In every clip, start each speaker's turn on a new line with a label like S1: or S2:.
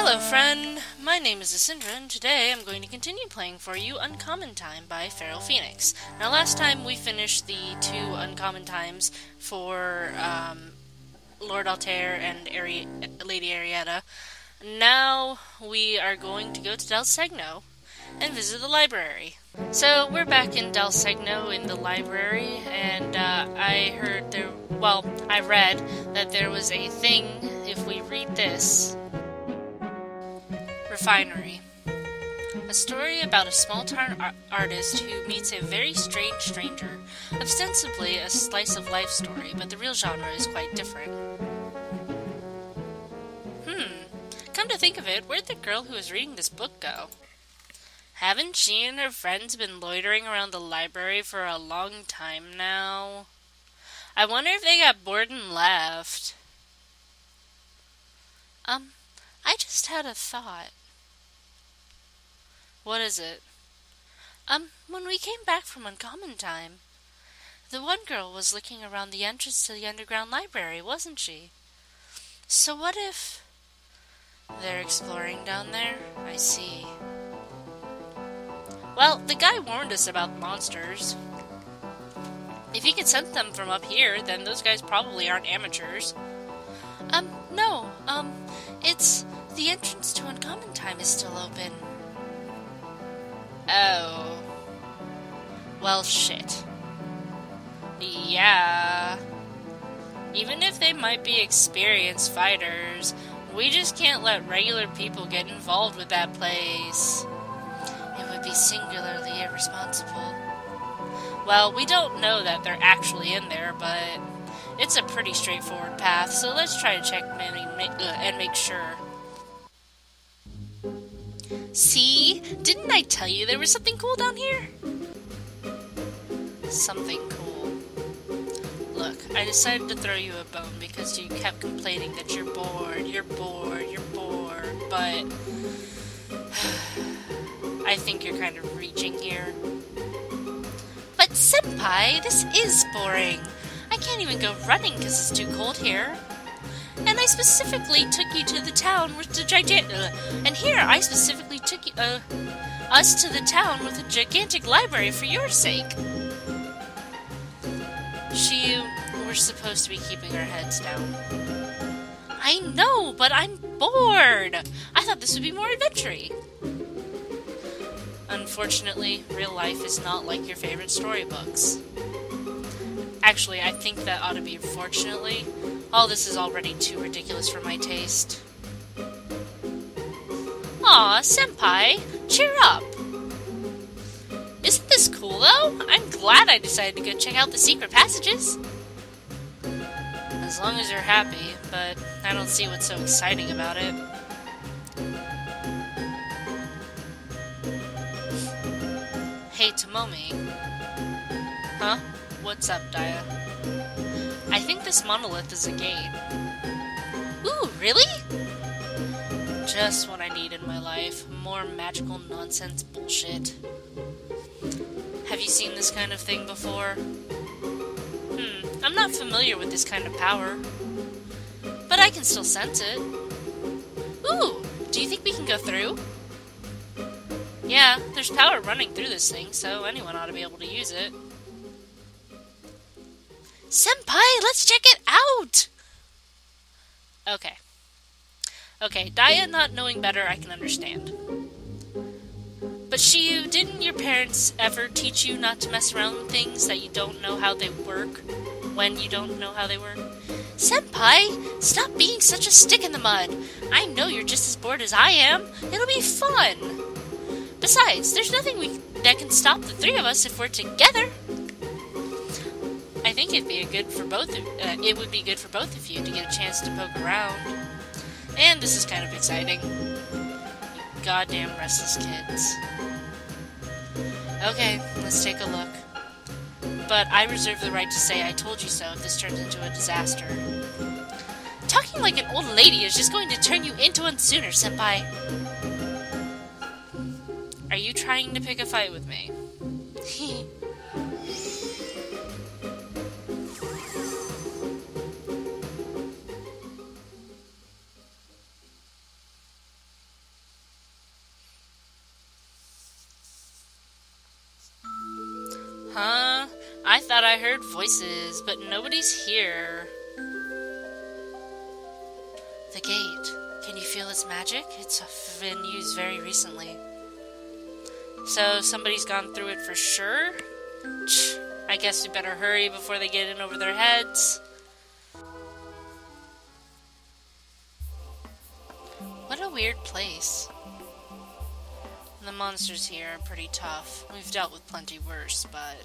S1: Hello friend, my name is Asindra, and today I'm going to continue playing for you Uncommon Time by Feral Phoenix. Now last time we finished the two Uncommon Times for Lord Altair and Lady Arietta. Now we are going to go to Del Segno and visit the library. So we're back in Del Segno in the library, and I read that there was a thing if we read this. Refinery. A story about a small-town artist who meets a very strange stranger. Ostensibly a slice-of-life story, but the real genre is quite different. Come to think of it, where'd the girl who was reading this book go? Haven't she and her friends been loitering around the library for a long time now? I wonder if they got bored and left. I just had a thought. What is it? When we came back from Uncommon Time, the one girl was looking around the entrance to the underground library, wasn't she? So what if... They're exploring down there? I see. Well, the guy warned us about monsters. If he could sense them from up here, then those guys probably aren't amateurs. No, it's... The entrance to Uncommon Time is still open. Oh. Well, shit. Yeah. Even if they might be experienced fighters, we just can't let regular people get involved with that place. It would be singularly irresponsible. Well, we don't know that they're actually in there, but it's a pretty straightforward path, so let's try to check and make sure. See? Didn't I tell you there was something cool down here? Something cool. Look, I decided to throw you a bone because you kept complaining that you're bored, but... I think you're kind of reaching here. But Senpai, this is boring. I can't even go running because it's too cold here. And I specifically took you to the town with the us to the town with a gigantic library for your sake. We're supposed to be keeping our heads down. I know, but I'm bored. I thought this would be more adventure-y. Unfortunately, real life is not like your favorite storybooks. Actually, I think that ought to be fortunately. All this is already too ridiculous for my taste. Aw, Senpai, cheer up! Isn't this cool, though? I'm glad I decided to go check out the secret passages. As long as you're happy, but I don't see what's so exciting about it. Hey, Tomomi. Huh? What's up, Daya? I think this monolith is a gate. Ooh, really? Just what I need in my life. More magical nonsense bullshit. Have you seen this kind of thing before? I'm not familiar with this kind of power. But I can still sense it. Ooh, do you think we can go through? Yeah, there's power running through this thing, so anyone ought to be able to use it. Senpai, let's check it out! Okay, Daya not knowing better, I can understand. But Shiyu, didn't your parents ever teach you not to mess around with things that you don't know how they work, when you don't know how they work? Senpai, stop being such a stick in the mud. I know you're just as bored as I am. It'll be fun. Besides, there's nothing that can stop the three of us if we're together. I think it would be good for both of you to get a chance to poke around. And this is kind of exciting. You goddamn restless kids. Okay, let's take a look. But I reserve the right to say I told you so if this turns into a disaster. Talking like an old lady is just going to turn you into one sooner, Senpai. Are you trying to pick a fight with me? I thought I heard voices, but nobody's here. The gate. Can you feel its magic? It's been used very recently. So somebody's gone through it for sure? I guess we better hurry before they get in over their heads. What a weird place. The monsters here are pretty tough. We've dealt with plenty worse, but...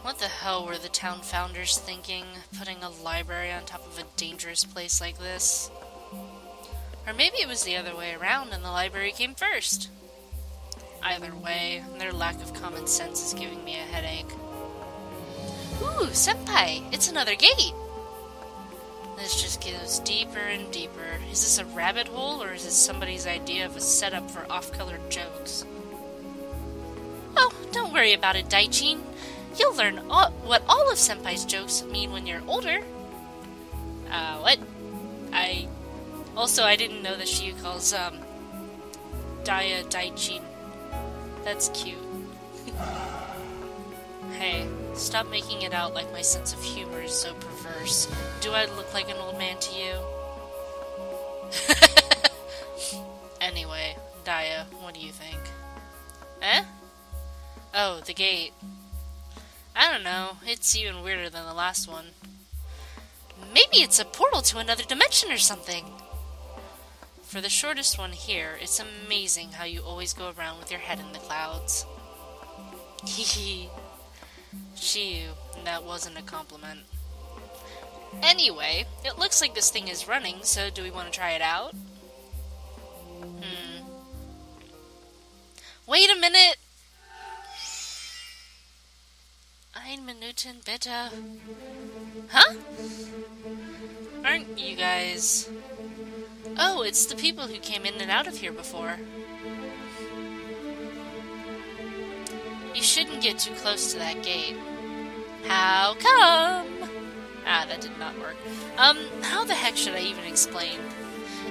S1: what the hell were the town founders thinking, putting a library on top of a dangerous place like this? Or maybe it was the other way around and the library came first. Either way, their lack of common sense is giving me a headache. Ooh, senpai! It's another gate! This just goes deeper and deeper. Is this a rabbit hole, or is this somebody's idea of a setup for off-colored jokes? Oh, don't worry about it, Daichin. You'll learn what all of Senpai's jokes mean when you're older. What? I didn't know that she calls, Daya Daichin. That's cute. Hey, stop making it out like my sense of humor is so perverse. Do I look like an old man to you? Anyway, Daya, what do you think? Eh? Oh, the gate. I don't know, it's even weirder than the last one. Maybe it's a portal to another dimension or something! For the shortest one here, it's amazing how you always go around with your head in the clouds. Hehe. Shoo, that wasn't a compliment. Anyway, it looks like this thing is running, so do we want to try it out? Wait a minute! 1 Minuten bitte. Huh? Aren't you guys... Oh, it's the people who came in and out of here before. You shouldn't get too close to that gate. How come? Ah, that did not work. How the heck should I even explain?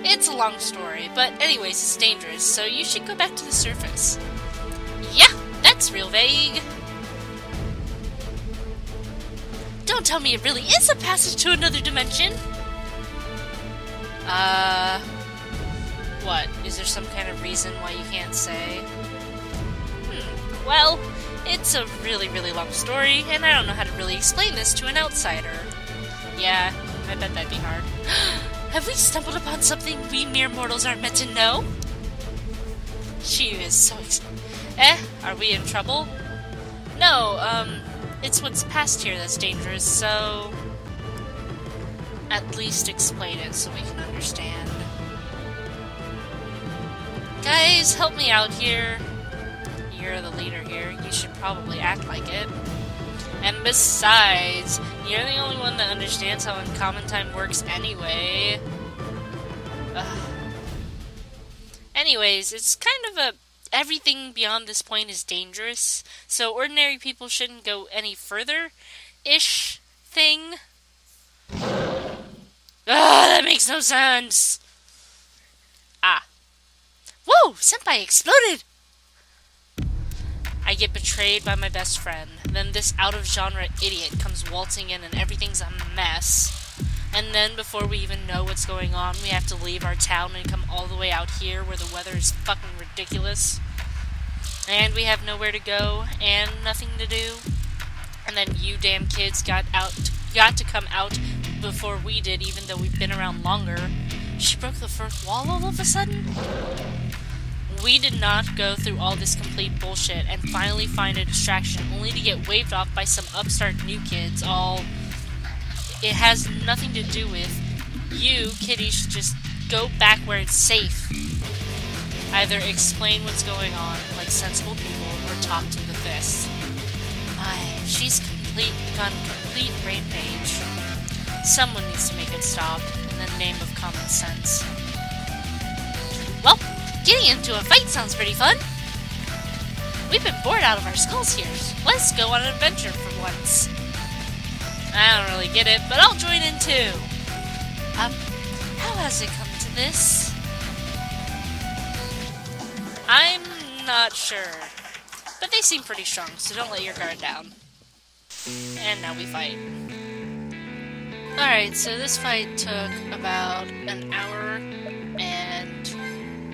S1: It's a long story, but anyways, it's dangerous, so you should go back to the surface. Yeah, that's real vague. Don't tell me it really is a passage to another dimension! What? Is there some kind of reason why you can't say? Well, it's a really, really long story, and I don't know how to really explain this to an outsider. Yeah, I bet that'd be hard. Have we stumbled upon something we mere mortals aren't meant to know? She is so are we in trouble? No, it's what's past here that's dangerous, so... At least explain it so we can understand. Guys, help me out here. You're the leader here. You should probably act like it. And besides, you're the only one that understands how uncommon time works anyway. Ugh. Anyways, it's kind of a... Everything beyond this point is dangerous, so ordinary people shouldn't go any further-ish thing. That makes no sense! Ah. Whoa! Senpai exploded! I get betrayed by my best friend. Then this out-of-genre idiot comes waltzing in and everything's a mess. And then before we even know what's going on, we have to leave our town and come all the way out here where the weather is fucking ridiculous. And we have nowhere to go and nothing to do. And then you damn kids got to come out before we did, even though we've been around longer. She broke the fourth wall all of a sudden? We did not go through all this complete bullshit and finally find a distraction, only to get waved off by some upstart new kids, all... It has nothing to do with you, kitties, should just go back where it's safe. Either explain what's going on, like sensible people, or talk to the fist. My, she's gone complete rampage. Someone needs to make it stop, in the name of common sense. Well, getting into a fight sounds pretty fun. We've been bored out of our skulls here. Let's go on an adventure for once. I don't really get it, but I'll join in too. How has it come to this? I'm not sure. But they seem pretty strong, so don't let your guard down. And now we fight. Alright, so this fight took about an hour, and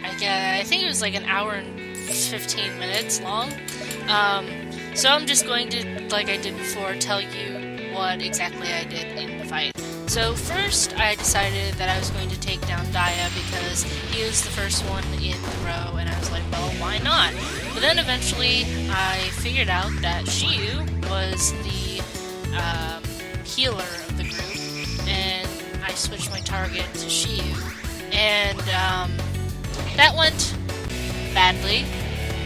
S1: I think it was like an hour and 15 minutes long. So I'm just going to, like I did before, tell you what exactly I did in the fight. So first, I decided that I was going to take down Daya because he was the first one in the row, and I was like, well, why not? But then eventually, I figured out that Shiyu was the healer of the group, and I switched my target to Shiyu. And that went badly,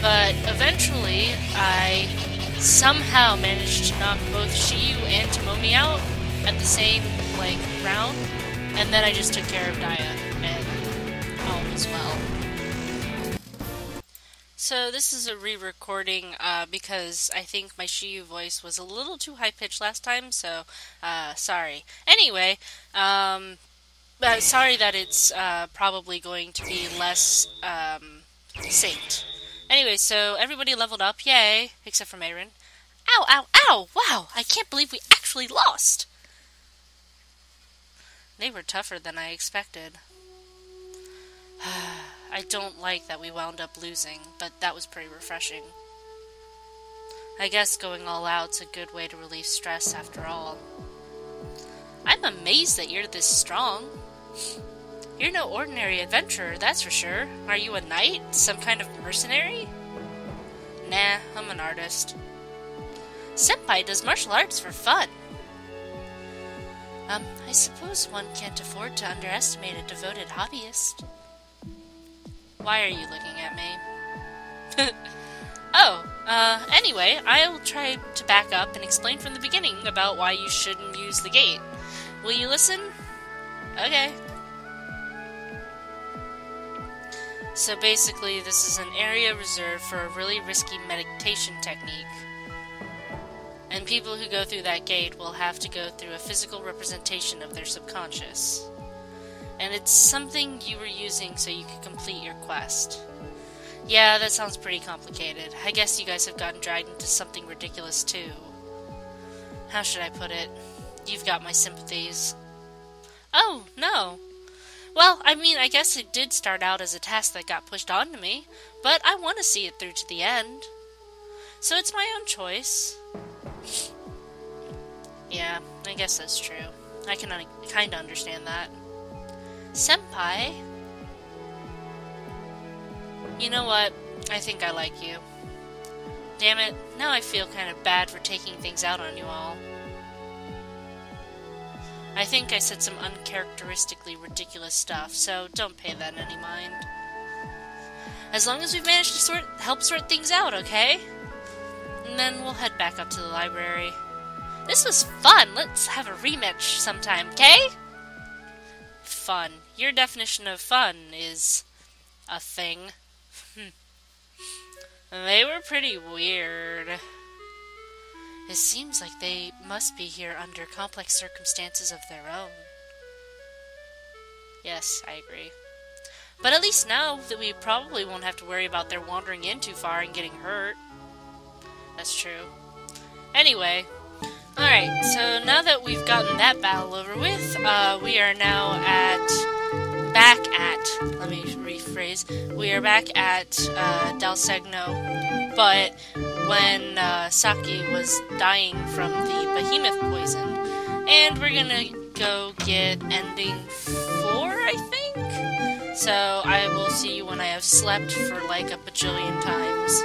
S1: but eventually, I somehow managed to knock both Shiyu and Tomomi out at the same, round, and then I just took care of Daya, and all was well. So this is a re-recording, because I think my Shiyu voice was a little too high-pitched last time, so, sorry. Anyway, sorry that it's, probably going to be less, synced. Anyway, so everybody leveled up, yay, except for Mayrin. Ow, ow, ow! Wow, I can't believe we actually lost! They were tougher than I expected. I don't like that we wound up losing, but that was pretty refreshing. I guess going all out's a good way to relieve stress after all. I'm amazed that you're this strong. You're no ordinary adventurer, that's for sure. Are you a knight? Some kind of mercenary? Nah, I'm an artist. Senpai does martial arts for fun. I suppose one can't afford to underestimate a devoted hobbyist. Why are you looking at me? Anyway, I'll try to back up and explain from the beginning about why you shouldn't use the gate. Will you listen? Okay. So basically, this is an area reserved for a really risky meditation technique. And people who go through that gate will have to go through a physical representation of their subconscious. And it's something you were using so you could complete your quest. Yeah, that sounds pretty complicated. I guess you guys have gotten dragged into something ridiculous too. How should I put it? You've got my sympathies. Oh, no. Well, I guess it did start out as a task that got pushed onto me, but I want to see it through to the end. So it's my own choice. Yeah, I guess that's true. I can kinda understand that. Senpai? You know what? I think I like you. Damn it, now I feel kind of bad for taking things out on you all. I think I said some uncharacteristically ridiculous stuff, so don't pay that any mind. As long as we've managed to help sort things out, okay? And then we'll head back up to the library. This was fun! Let's have a rematch sometime, okay? Fun. Your definition of fun is a thing. They were pretty weird. It seems like they must be here under complex circumstances of their own. Yes, I agree. But at least now that we probably won't have to worry about their wandering in too far and getting hurt. That's true. Anyway, alright, so now that we've gotten that battle over with, we are now let me rephrase, we are back at Dalsegno, but when Saki was dying from the behemoth poison, and we're gonna go get ending 4, I think? So I will see you when I have slept for like a bajillion times.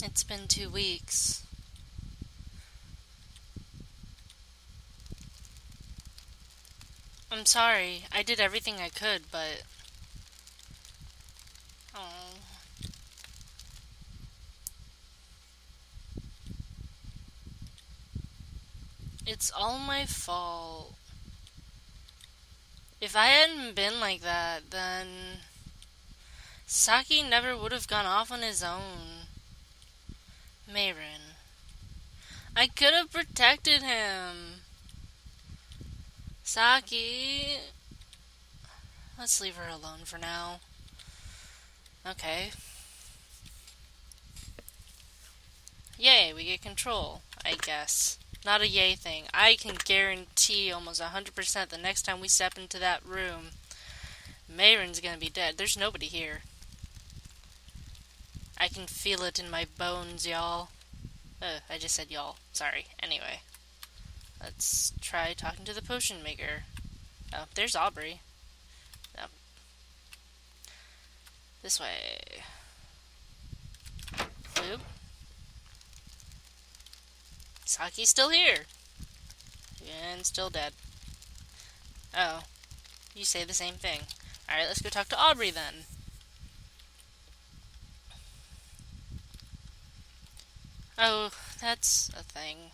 S1: It's been 2 weeks. I'm sorry. I did everything I could, but... Oh. It's all my fault. If I hadn't been like that, then... Saki never would have gone off on his own. Mayrin. I could have protected him. Saki. Let's leave her alone for now. Okay. Yay, we get control, I guess. Not a yay thing. I can guarantee almost 100% the next time we step into that room, Mayron's gonna be dead. There's nobody here. I can feel it in my bones, y'all. I just said y'all. Sorry. Anyway. Let's try talking to the potion maker. Oh, there's Aubrey. Oh. This way. Boop. Saki's still here. And still dead. Oh. You say the same thing. Alright, let's go talk to Aubrey then. Oh, that's a thing.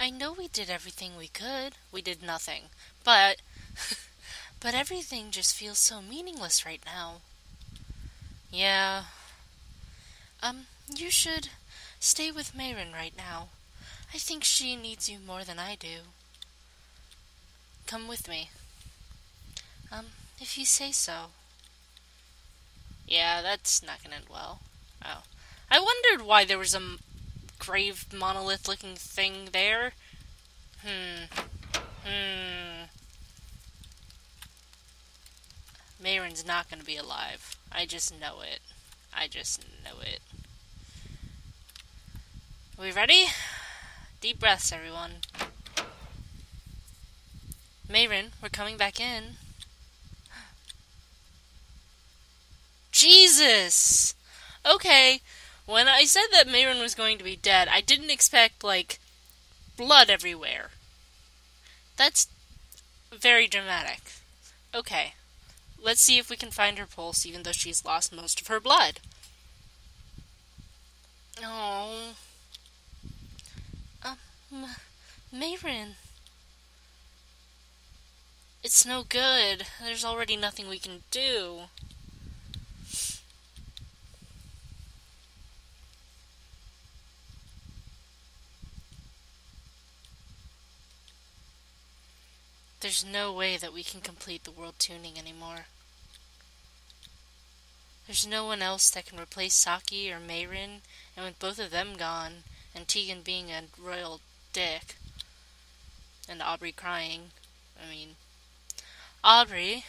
S1: I know we did everything we could. We did nothing. But everything just feels so meaningless right now. Yeah. You should stay with Mayron right now. I think she needs you more than I do. Come with me. If you say so. Yeah, that's not gonna end well. Oh. I wondered why there was a grave monolith-looking thing there. Mayron's not gonna be alive. I just know it. We ready? Deep breaths, everyone. Mayron, we're coming back in. Jesus! Okay, when I said that Mayron was going to be dead, I didn't expect, like, blood everywhere. That's very dramatic. Okay, let's see if we can find her pulse, even though she's lost most of her blood. Oh. Mayron. It's no good. There's already nothing we can do. There's no way that we can complete the world tuning anymore. There's no one else that can replace Saki or Mayron, and with both of them gone, and Teagan being a royal dick, and Aubrey crying, Aubrey,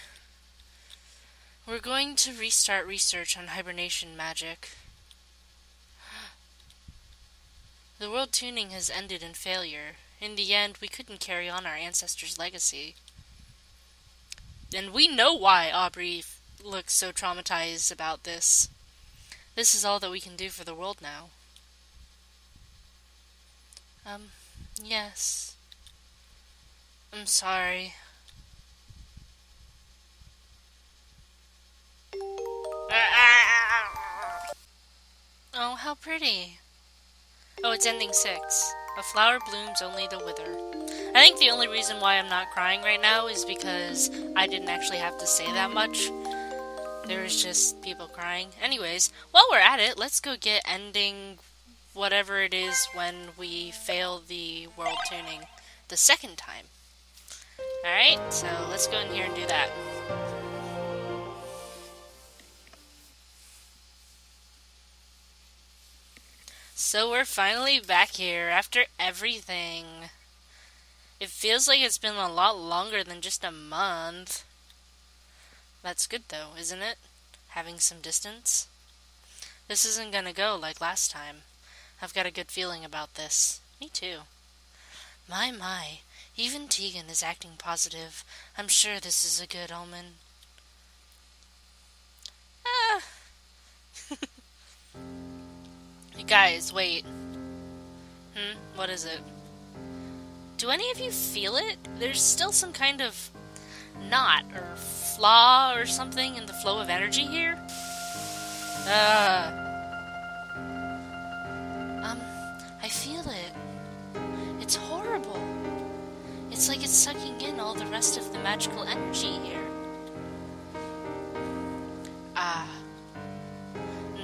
S1: we're going to restart research on hibernation magic. The world tuning has ended in failure. In the end, we couldn't carry on our ancestors' legacy. And we know why Aubrey looks so traumatized about this. This is all that we can do for the world now. Yes. I'm sorry. Oh, how pretty. Oh, it's ending 6. A flower blooms only to wither. I think the only reason why I'm not crying right now is because I didn't actually have to say that much. There was just people crying. Anyways, while we're at it, let's go get ending whatever it is when we fail the world tuning the second time. Alright, so let's go in here and do that. So we're finally back here after everything. It feels like it's been a lot longer than just a month. That's good though, isn't it? Having some distance. This isn't gonna go like last time. I've got a good feeling about this. Me too. My. Even Teagan is acting positive. I'm sure this is a good omen. You guys, wait. What is it? Do any of you feel it? There's still some kind of knot or flaw or something in the flow of energy here? I feel it. It's horrible. It's like it's sucking in all the rest of the magical energy here.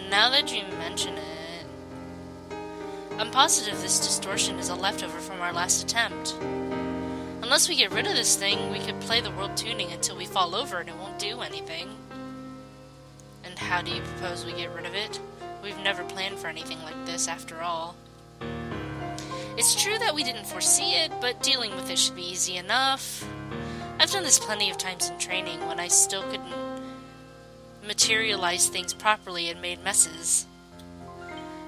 S1: Now that you mention it, I'm positive this distortion is a leftover from our last attempt. Unless we get rid of this thing, we could play the world tuning until we fall over and it won't do anything. And how do you propose we get rid of it? We've never planned for anything like this, after all. It's true that we didn't foresee it, but dealing with it should be easy enough. I've done this plenty of times in training when I still couldn't materialize things properly and made messes.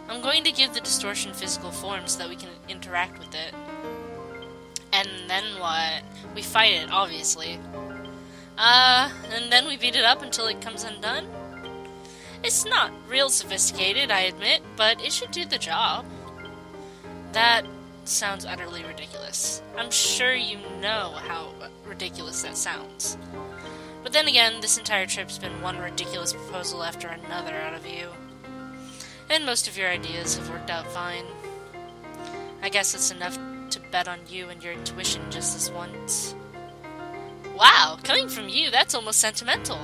S1: I'm going to give the distortion physical form so that we can interact with it. And then what? We fight it, obviously. And then we beat it up until it comes undone? It's not real sophisticated, I admit, but it should do the job. That sounds utterly ridiculous. I'm sure you know how ridiculous that sounds. But then again, this entire trip's been one ridiculous proposal after another out of you. And most of your ideas have worked out fine. I guess it's enough to bet on you and your intuition just this once. Wow, coming from you, that's almost sentimental.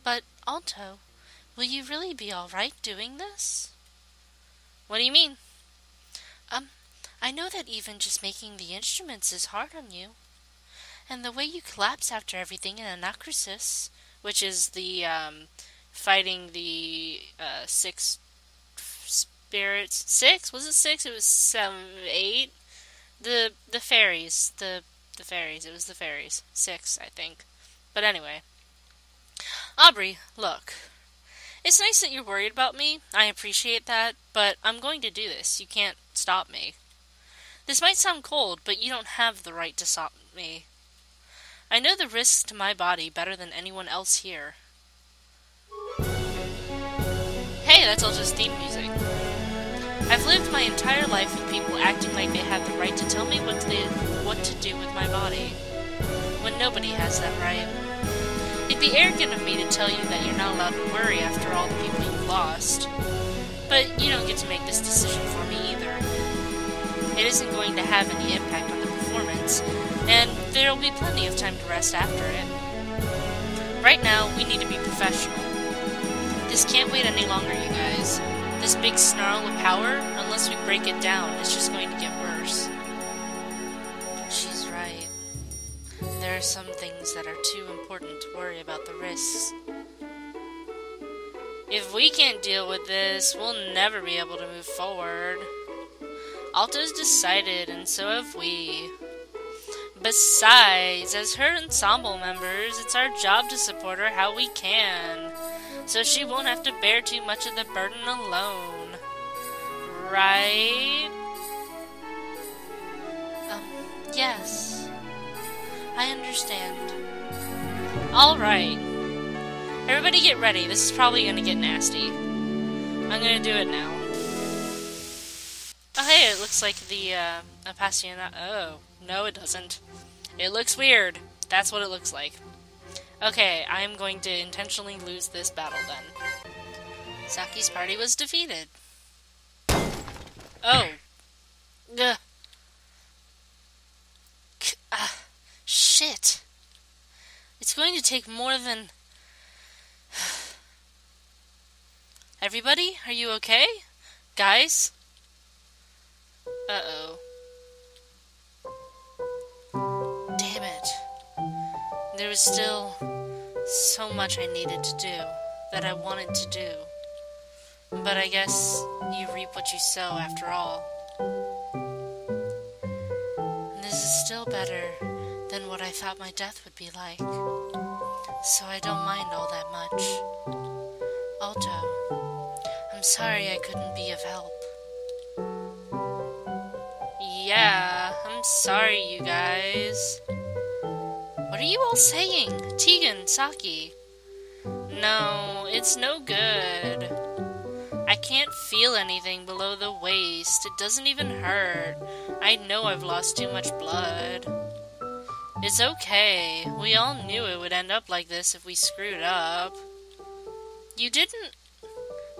S1: But Alto, will you really be alright doing this? What do you mean? I know that even just making the instruments is hard on you. And the way you collapse after everything in Anacrusis, which is the, fighting the, 6 spirits. 6? Was it 6? It was 7, 8? The fairies. The fairies. It was the fairies. 6, I think. But anyway. Aubrey, look. It's nice that you're worried about me. I appreciate that, but I'm going to do this. You can't stop me. This might sound cold, but you don't have the right to stop me. I know the risks to my body better than anyone else here. Hey, that's all just theme music. I've lived my entire life with people acting like they have the right to tell me what to do with my body, when nobody has that right. It'd be arrogant of me to tell you that you're not allowed to worry after all the people you've lost. But you don't get to make this decision for me either. It isn't going to have any impact on the performance, and there'll be plenty of time to rest after it. Right now, we need to be professional. This can't wait any longer, you guys. This big snarl of power, unless we break it down, is just going to get worse. She's right. There are some things that are too important to worry about the risks. If we can't deal with this, we'll never be able to move forward. Alto's decided, and so have we. Besides, as her ensemble members, it's our job to support her how we can, so she won't have to bear too much of the burden alone. Right? Yes. I understand. Alright. Everybody get ready. This is probably gonna get nasty. I'm gonna do it now. Oh hey, it looks like the, Appassionata. Oh, no it doesn't. It looks weird. That's what it looks like. Okay, I'm going to intentionally lose this battle then. Saki's party was defeated. Oh. Gah. Shit. It's going to take more than... Everybody, are you okay? Guys? Uh-oh. Damn it. There was still so much I needed to do, that I wanted to do. But I guess you reap what you sow after all. This is still better than what I thought my death would be like. So I don't mind all that much. Alto, I'm sorry I couldn't be of help. Yeah, I'm sorry, you guys. What are you all saying? Teagan, Saki. No, it's no good. I can't feel anything below the waist. It doesn't even hurt. I know I've lost too much blood. It's okay. We all knew it would end up like this if we screwed up. You didn't...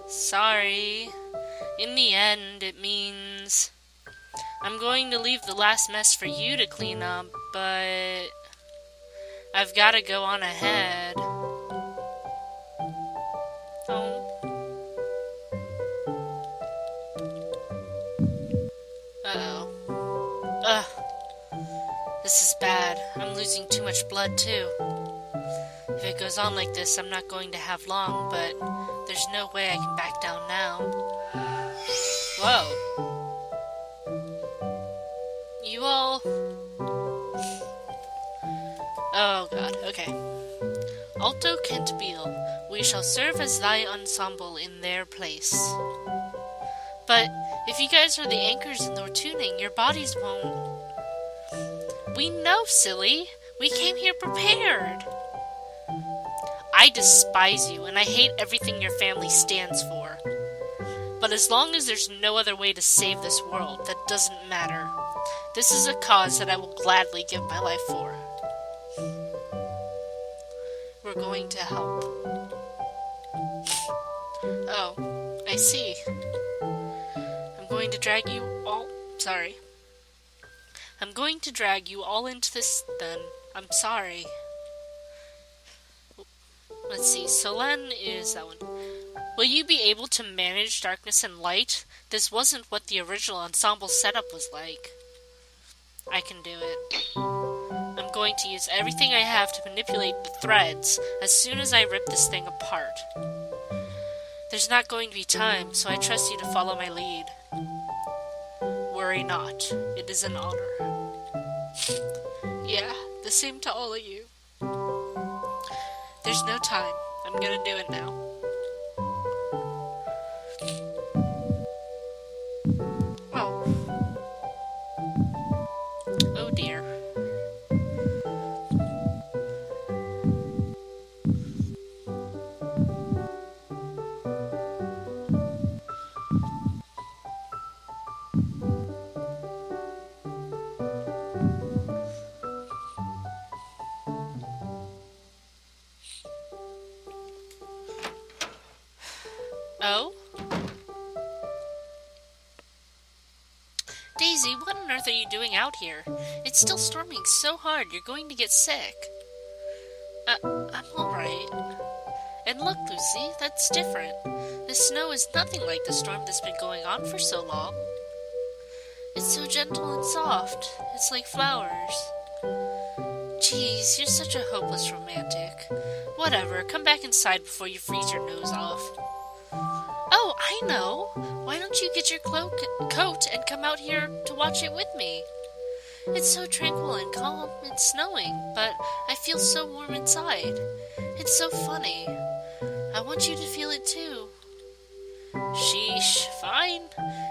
S1: Sorry. In the end, it means... I'm going to leave the last mess for you to clean up, but... I've got to go on ahead. Oh. Uh-oh. Ugh. This is bad. I'm losing too much blood, too. If it goes on like this, I'm not going to have long, but there's no way I can back down now. Whoa. You all... Oh god, okay. Alto Cantabile, we shall serve as thy ensemble in their place. But if you guys are the anchors in their tuning, your bodies won't... We know, silly. We came here prepared. I despise you, and I hate everything your family stands for. But as long as there's no other way to save this world, that doesn't matter. This is a cause that I will gladly give my life for. We're going to help. Oh, I see. I'm going to drag you all... Sorry. I'm going to drag you all into this, then. I'm sorry. Let's see, Solen is that one. Will you be able to manage darkness and light? This wasn't what the original ensemble setup was like. I can do it. I'm going to use everything I have to manipulate the threads as soon as I rip this thing apart. There's not going to be time, so I trust you to follow my lead. Worry not. It is an honor. Yeah, the same to all of you. There's no time. I'm gonna do it now. Oh. Oh dear. Oh? Daisy, what on earth are you doing out here? It's still storming so hard, you're going to get sick. I'm alright. And look, Lucy, that's different. This snow is nothing like the storm that's been going on for so long. It's so gentle and soft. It's like flowers. Jeez, you're such a hopeless romantic. Whatever, come back inside before you freeze your nose off. Oh, I know! Why don't you get your coat and come out here to watch it with me? It's so tranquil and calm. It's snowing, but I feel so warm inside. It's so funny. I want you to feel it too. Sheesh, fine.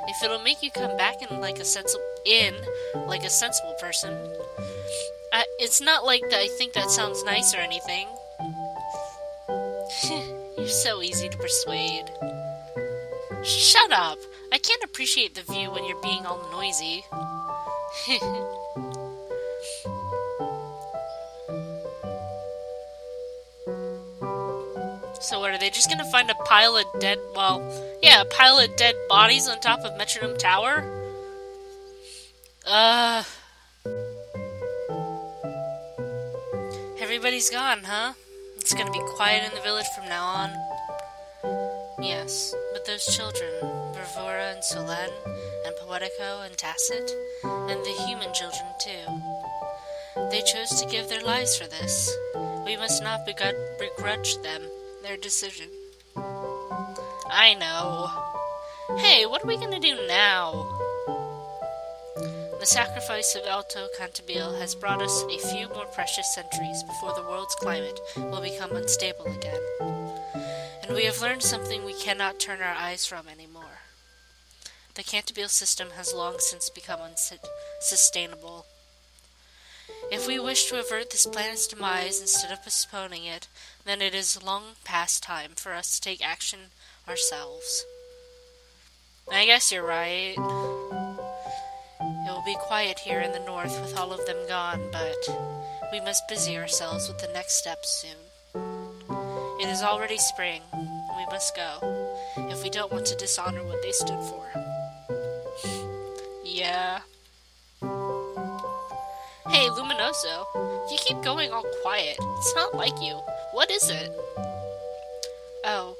S1: If it'll make you come back like a sensible person. It's not like that I think that sounds nice or anything. You're so easy to persuade. Shut up! I can't appreciate the view when you're being all noisy. So what, are they just gonna find a pile of dead, a pile of dead bodies on top of Metronome Tower? Everybody's gone, huh? It's gonna be quiet in the village from now on. Yes, but those children, Bravura and Solen, and Poetico and Tacit, and the human children too. They chose to give their lives for this. We must not begrudge them their decision. I know. Hey, what are we gonna do now? The sacrifice of Alto Cantabile has brought us a few more precious centuries before the world's climate will become unstable again. And we have learned something we cannot turn our eyes from anymore. The Cantabile system has long since become unsustainable. If we wish to avert this planet's demise instead of postponing it, then it is long past time for us to take action ourselves. I guess you're right. It will be quiet here in the north with all of them gone, but we must busy ourselves with the next step soon. It is already spring. We must go, if we don't want to dishonor what they stood for. Yeah. Hey, Luminoso, you keep going all quiet. It's not like you. What is it? Oh,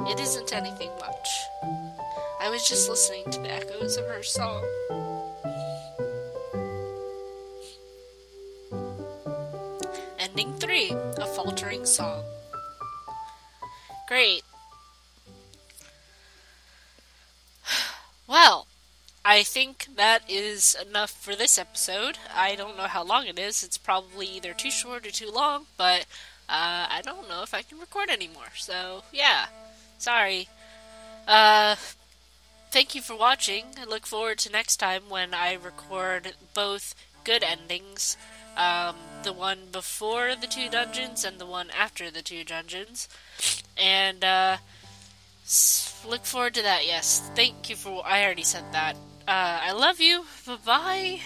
S1: it isn't anything much. I was just listening to the echoes of her song. Ending 3, A Faltering ending song. Great. Well, I think that is enough for this episode. I don't know how long it is. It's probably either too short or too long, but I don't know if I can record anymore. So, yeah. Sorry. Thank you for watching. I look forward to next time when I record both good endings. The one before the 2 dungeons and the one after the 2 dungeons. And, look forward to that, yes. Thank you for... I already said that. I love you. Bye-bye.